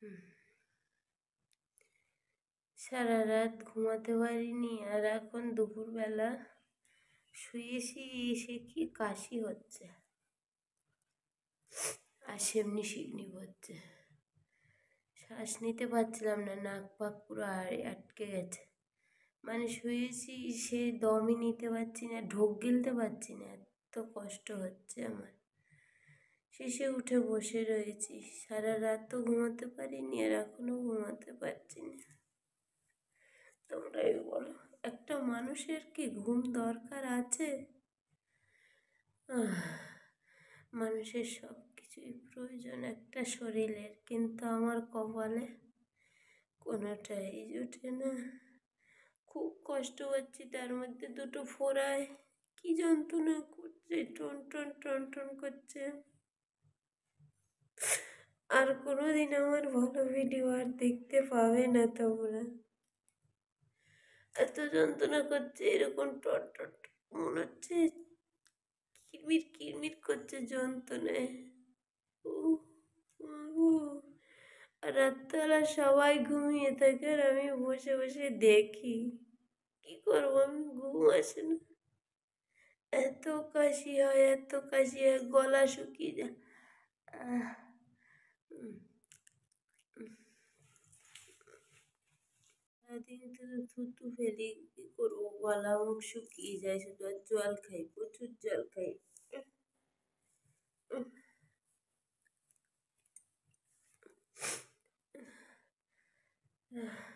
হুম, সারা রাত ঘুমাতে পারিনি, আর এখন দুপুরবেলা শুয়েছি, এসে কি কাশি হচ্ছে আর সেমনি শিকনি পড়ছে। শ্বাস নিতে পারছিলাম না, নাক পাক পুরো আটকে গেছে। মানে শুয়েছি, সে দমই নিতে পারছি না, ঢোক গিলতে পারছি না, এত কষ্ট হচ্ছে আমার। শেষে উঠে বসে রয়েছি, সারা রাত তো ঘুমাতে পারিনি, আর এখনো ঘুমাতে পারছি না। তোমরাই বলো, একটা মানুষের কি ঘুম দরকার আছে? মানুষের সব কিছুই প্রয়োজন একটা শরীরের, কিন্তু আমার কপালে কোনোটাই জোটে না। খুব কষ্ট হচ্ছে, তার মধ্যে দুটো ফোড়ায় কি যন্ত্রণা করছে, টন টন টন টন করছে। আর কোনোদিন আমার ভালো ভিডিও আর দেখতে পাবে না তোমরা। এত যন্ত্রণা করছে, এরকম টন টন মনে হচ্ছে কিরমির কিরমির করছে যন্ত্রণায়। উহ, আর রাত্রেবেলা সবাই ঘুমিয়ে থাকে, আর আমি বসে বসে দেখি। কি করবো, আমি ঘুম আসে না। এত কাশি হয়, এত কাশি হয়, গলা শুকিয়ে যায়। আহ, উম, উম, সারাদিন শুধু থুতু ফেলি, কি করবো, গলা মুখ শুকিয়ে যায় শুধু, আর জল খাই, প্রচুর জল খাই। উহ, উহ,